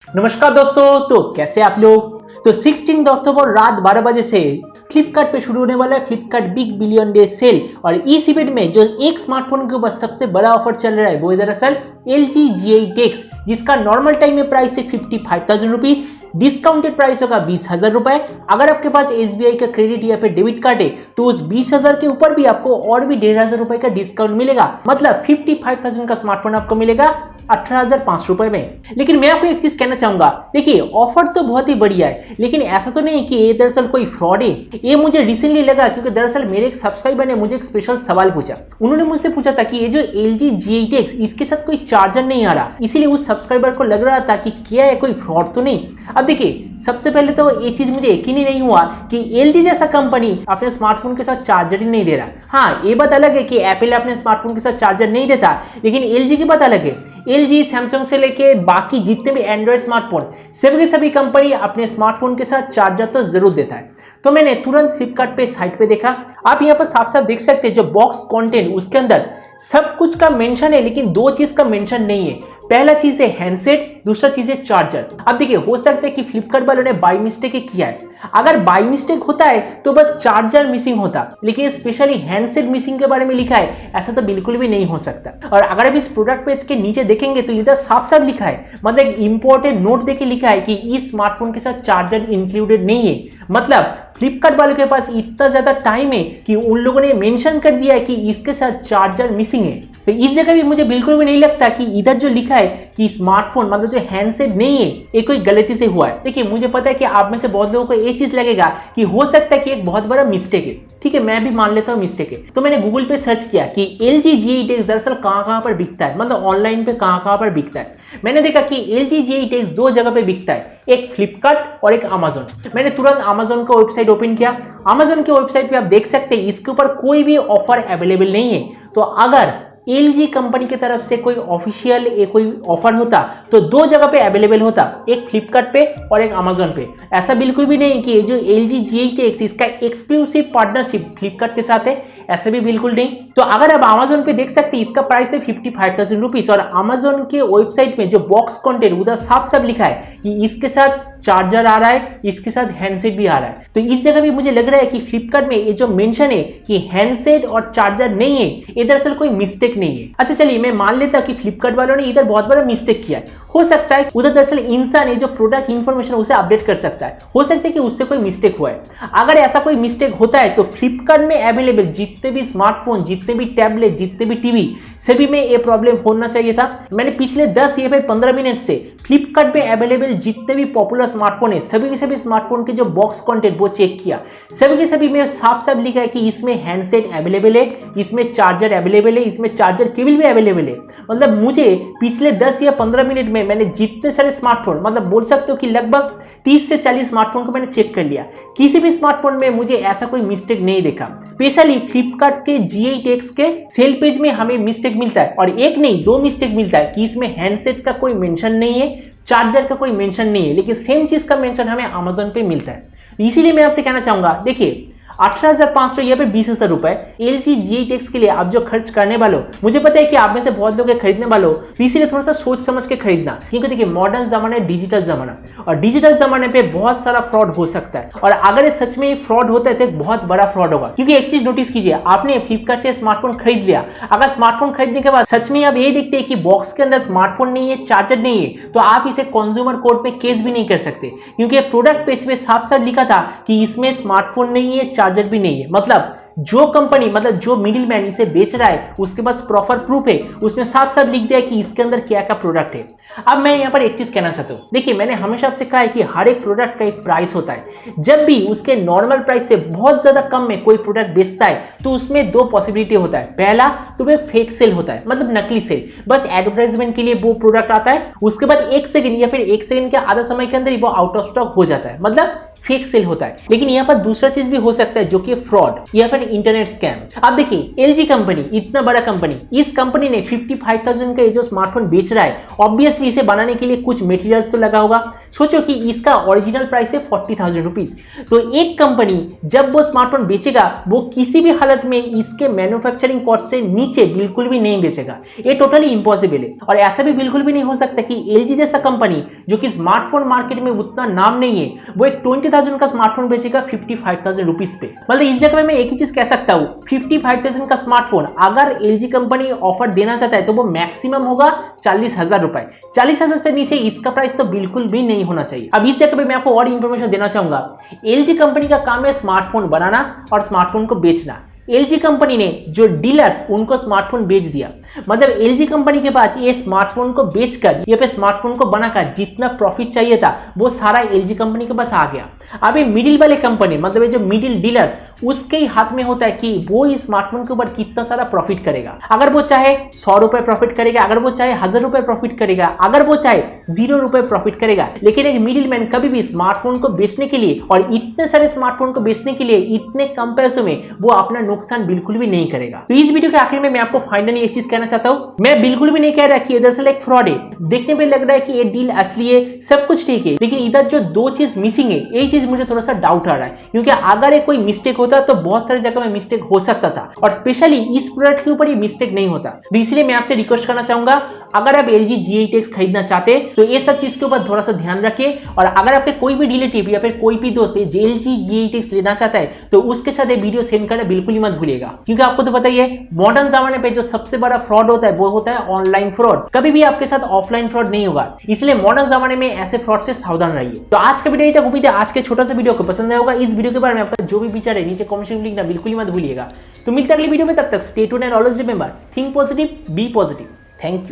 नमस्कार दोस्तों, तो कैसे आप लोग। तो 16 अक्टूबर रात 12 बजे से फ्लिपकार्ट पे शुरू होने वाला है Flipkart big billion day sale. और इस इवेंट में जो एक स्मार्टफोन के ऊपर सबसे बड़ा ऑफर चल रहा है वो दरअसल LG G8 X, जिसका नॉर्मल टाइम में प्राइस है 55,000 रुपीज, डिस्काउंटेड प्राइस होगा 20,000 रुपए। अगर आपके पास SBI का क्रेडिट या फिर डेबिट कार्ड है तो उस 20,000 के ऊपर भी आपको और भी 1,500 रुपए का डिस्काउंट मिलेगा। मतलब 55,000 का स्मार्टफोन आपको मिलेगा 18,500 रुपए में। लेकिन मैं आपको एक चीज कहना चाहूंगा, देखिए ऑफर तो बहुत ही बढ़िया है, लेकिन ऐसा तो नहीं कि ये दरअसल कोई फ्रॉड है। ये मुझे रिसेंटली लगा क्योंकि दरअसल मेरे एक सब्सक्राइबर ने मुझे एक स्पेशल सवाल पूछा। उन्होंने मुझसे पूछा था कि ये जो LG G8 X, इसके साथ कोई चार्जर नहीं आ रहा, इसीलिए उस सब्सक्राइबर को लग रहा था कि क्या है कोई फ्रॉड तो नहीं। अब देखिए, सबसे पहले तो ये चीज मुझे यकीन ही नहीं हुआ कि LG जैसा कंपनी अपने स्मार्टफोन के साथ चार्जर ही नहीं दे रहा। हाँ, ये बात अलग है कि एप्पल अपने स्मार्टफोन के साथ चार्जर नहीं देता, लेकिन LG की बात अलग है। LG, सैमसंग से लेके बाकी जितने भी एंड्रॉइड स्मार्टफोन, सभी के सभी कंपनी अपने स्मार्टफोन के साथ चार्जर तो जरूर देता है। तो मैंने तुरंत फ्लिपकार्ट पे साइट पे देखा। आप यहाँ पर साफ साफ देख सकते हैं जो बॉक्स कंटेंट उसके अंदर सब कुछ का मेंशन है, लेकिन दो चीज का मेंशन नहीं है। पहला चीज है हैंडसेट, दूसरा चीज है चार्जर। अब देखिए, हो सकता है कि फ्लिपकार्ट वालों ने बाय मिस्टेक किया है। अगर बाय मिस्टेक होता है तो बस चार्जर मिसिंग होता, लेकिन स्पेशली हैंडसेट मिसिंग के बारे में लिखा है, ऐसा तो बिल्कुल भी नहीं हो सकता। और अगर आप इस प्रोडक्ट पेज के नीचे देखेंगे तो इधर साफ साफ लिखा है, मतलब एक इंपॉर्टेंट नोट देके लिखा है कि इस स्मार्टफोन के साथ चार्जर इंक्लूडेड नहीं है। मतलब फ्लिपकार्ट वालों के पास इतना ज्यादा टाइम है कि उन लोगों ने मेंशन कर दिया है कि इसके साथ चार्जर मिसिंग है। तो इस जगह भी मुझे बिल्कुल भी नहीं लगता कि इधर जो लिखा है कि स्मार्टफोन मतलब जो हैंडसेट नहीं है, ये कोई गलती से हुआ है। देखिए, मुझे पता है कि आप में से बहुत लोगों को ये चीज लगेगा कि हो सकता है कि एक बहुत बड़ा मिस्टेक है। ठीक है, मैं भी मान लेता हूँ मिस्टेक है। तो मैंने गूगल पे सर्च किया कि LG G8 X दरअसल कहाँ पर बिकता है, मतलब ऑनलाइन पे कहाँ पर बिकता है। मैंने देखा कि LG G8 X दो जगह पे बिकता है, एक फ्लिपकार्ट और एक अमेजोन। मैंने तुरंत अमेजोन का वेबसाइट ओपन किया। अमेजोन के वेबसाइट पे आप देख सकते हैं इसके ऊपर कोई भी ऑफर अवेलेबल नहीं है। तो अगर LG कंपनी की तरफ से कोई ऑफिशियल कोई ऑफर होता तो दो जगह पे अवेलेबल होता, एक फ्लिपकार्ट पे और एक अमेजोन पे। ऐसा बिल्कुल भी नहीं कि जो LG G8 X इसका एक्सक्लूसिव पार्टनरशिप फ्लिपकार्ट के साथ है, ऐसा भी बिल्कुल नहीं। तो अगर आप अमेजोन पे देख सकते हैं इसका प्राइस है 55,000 रुपीज, और अमेजोन के वेबसाइट में जो बॉक्स कंटेंट उधर साफ साफ लिखा है कि इसके साथ चार्जर आ रहा है, इसके साथ हैंडसेट भी आ रहा है। तो इस जगह भी मुझे लग रहा है कि फ्लिपकार्ट में ये जो मेंशन है कि हैंडसेट और चार्जर नहीं है, ये दरअसल कोई मिस्टेक नहीं है। अच्छा चलिए, मैं मान लेता हूं कि फ्लिपकार्ट वालों ने इधर बहुत बड़ा मिस्टेक किया है। हो सकता है उधर दरअसल इंसान है जो प्रोडक्ट इंफॉर्मेशन उसे अपडेट कर सकता है, हो सकता है कि उससे कोई मिस्टेक हुआ है। अगर ऐसा कोई मिस्टेक होता है तो फ्लिपकार्ट में अवेलेबल जितने भी स्मार्टफोन, जितने भी टैबलेट, जितने भी टीवी, सभी में ये प्रॉब्लम होना चाहिए था। मैंने पिछले 10 या फिर 15 मिनट से फ्लिपकार्ट में अवेलेबल जितने भी पॉपुलर स्मार्टफोन है, सभी के सभी स्मार्टफोन के जो बॉक्स कंटेंट वो चेक किया। सभी के सभी में साफ साफ लिखा है कि इसमें हैंडसेट अवेलेबल है, इसमें चार्जर अवेलेबल है, इसमें चार्जर केबल भी अवेलेबल है। मतलब मुझे पिछले 10 या 15 मिनट में मैंने जितने सारे स्मार्टफोन, मतलब बोल सकते हो कि लगभग 30 से 40 स्मार्टफोन को मैंने चेक कर लिया, किसी भी स्मार्टफोन में मुझे ऐसा कोई मिस्टेक नहीं देखा। स्पेशली फ्लिपकार्ट के G8 X के सेल पेज में हमें मिस्टेक मिलता है, और एक नहीं दो मिस्टेक मिलता है कि इसमें हैंडसेट का कोई मेंशन नहीं है, चार्जर का कोई मेंशन नहीं है, लेकिन सेम चीज का मेंशन हमें अमेजोन पे मिलता है। इसीलिए मैं आपसे कहना चाहूंगा, देखिए 18,500 या फिर 20,000 रुपए LG G8 X के लिए आप जो खर्च करने वाले हो, मुझे पता है कि आप में से बहुत लोग खरीदने वाले हो, इसीलिए थोड़ा सा सोच समझ के खरीदना। क्योंकि देखिए, मॉडर्न जमाना है, डिजिटल जमाना, और डिजिटल जमाने पे बहुत सारा फ्रॉड हो सकता है। और अगर ये सच में फ्रॉड होता है तो एक बहुत बड़ा फ्रॉड होगा। क्योंकि एक चीज नोटिस कीजिए, आपने फ्लिपकार्ट से स्मार्टफोन खरीद लिया, अगर स्मार्टफोन खरीदने के बाद सच में आप ये देखते हैं कि बॉक्स के अंदर स्मार्टफोन नहीं है, चार्जर नहीं है, तो आप इसे कंज्यूमर कोर्ट में केस भी नहीं कर सकते। क्योंकि प्रोडक्ट पेज पे साफ साफ लिखा था कि इसमें स्मार्टफोन नहीं है, चार्जर भी नहीं है। मतलब जो कंपनी, मतलब जो मिडिल मैन इसे बेच रहा है, उसके पास प्रॉपर प्रूफ है, उसने साफ साफ लिख दिया कि इसके अंदर क्या क्या प्रोडक्ट है। अब मैं यहाँ पर एक चीज कहना चाहता हूँ, देखिए मैंने हमेशा आपसे कहा है कि हर एक प्रोडक्ट का एक प्राइस होता है। जब भी उसके नॉर्मल प्राइस से बहुत ज्यादा कम में कोई प्रोडक्ट बेचता है तो उसमें दो पॉसिबिलिटी होता है। पहला तो एक फेक सेल होता है, मतलब नकली सेल, बस एडवर्टाइजमेंट के लिए वो प्रोडक्ट आता है, उसके बाद 1 सेकंड या फिर 1 सेकंड के आधा समय के अंदर ही वो आउट ऑफ स्टॉक हो जाता है, मतलब फेक सेल होता है। लेकिन यहाँ पर दूसरा चीज भी हो सकता है जो कि फ्रॉड या फिर इंटरनेट स्कैम। अब देखिए एलजी कंपनी इतना बड़ा कंपनी, इस कंपनी ने 55,000 का ये जो स्मार्टफोन बेच रहा है, ऑब्वियसली इसे बनाने के लिए कुछ मटेरियल्स तो लगा होगा। सोचो कि इसका ओरिजिनल प्राइस है 40,000 रुपीज। तो एक कंपनी जब वो स्मार्टफोन बेचेगा वो किसी भी हालत में इसके मैन्युफैक्चरिंग कॉस्ट से नीचे बिल्कुल भी नहीं बेचेगा। ये टोटली इम्पॉसिबल है। और ऐसा भी बिल्कुल भी नहीं हो सकता कि एलजी जैसा कंपनी जो कि स्मार्टफोन मार्केट में उतना नाम नहीं है, वो एक 20,000 का स्मार्टफोन बेचेगा 55,000 रुपीज पे। मतलब इस जगह में मैं एक ही चीज कह सकता हूँ, 55,000 का स्मार्टफोन अगर एलजी कंपनी ऑफर देना चाहता है तो वो मैक्सिमम होगा 40,000 रुपए। 40,000 से नीचे इसका प्राइस तो बिल्कुल भी नहीं होना चाहिए। अब इस जगह पे मैं आपको और इंफॉर्मेशन देना चाहूंगा। एलजी कंपनी का काम है स्मार्टफोन बनाना और स्मार्टफोन को बेचना। एलजी कंपनी ने जो डीलर्स उनको स्मार्टफोन बेच दिया, मतलब एलजी कंपनी के पास ये स्मार्टफोन को बेचकर या फिर स्मार्टफोन को बनाकर जितना प्रॉफिट चाहिए था वो सारा एलजी कंपनी के पास आ गया। अब ये मिडिल वाले कंपनी, मतलब ये जो मिडिल डीलर्स, उसके ही हाथ में होता है कि वो इस स्मार्टफोन के ऊपर कितना सारा प्रॉफिट करेगा। अगर वो चाहे 100 रुपए प्रॉफिट करेगा, अगर वो चाहे 1000 रुपए प्रॉफिट करेगा, अगर वो चाहे 0 रुपए प्रॉफिट करेगा। लेकिन एक मिडिल मैन कभी भी स्मार्टफोन को बेचने के लिए और इतने सारे स्मार्टफोन को बेचने के लिए इतने कम पैसों में वो अपना नुकसान बिल्कुल भी नहीं करेगा। तो इस वीडियो के आखिर में मैं आपको फाइनली एक चीज कहना चाहता हूं, मैं बिल्कुल भी नहीं कह रहा कि ये दरअसल एक फ्रॉड है। देखने पे लग रहा है कि ये डील असली है, सब कुछ ठीक है, लेकिन इधर जो दो चीज मिसिंग है, यही चीज मुझे थोड़ा सा डाउट आ रहा है। क्योंकि अगर ये कोई मिस्टेक होता तो बहुत सारी जगह में मिस्टेक हो सकता था, और स्पेशली इस प्रोडक्ट के ऊपर ये मिस्टेक नहीं होता। तो इसलिए मैं आपसे रिक्वेस्ट करना चाहूंगा, अगर आप LG G8X खरीदना चाहते हैं तो ये सब चीज के ऊपर थोड़ा सा ध्यान रखिए। और अगर आपके कोई भी रिलेटिव या फिर कोई भी दोस्त LG G8X लेना चाहता है तो उसके साथ ये वीडियो सेंड करना बिल्कुल ही मत भूलिएगा। क्योंकि आपको तो पता ही है, मॉडर्न जमाने पे जो सबसे बड़ा फ्रॉड होता है वो होता है ऑनलाइन फ्रॉड। कभी भी आपके साथ ऑफलाइन फ्रॉड नहीं होगा, इसलिए मॉडर्न जमाने में ऐसे फ्रॉड से सावधान रहिए। तो आज का वीडियो तक उम्मीद है आज के छोटा सा वीडियो को पसंद आया होगा। इस वीडियो के बारे में आपका जो भी विचार है नीचे कमेंट में लिखना बिल्कुल ही मत भूलिएगा। तो मिलते हैं अगली वीडियो में, तब तक stay tuned and always remember, think positive, be positive. Thank you.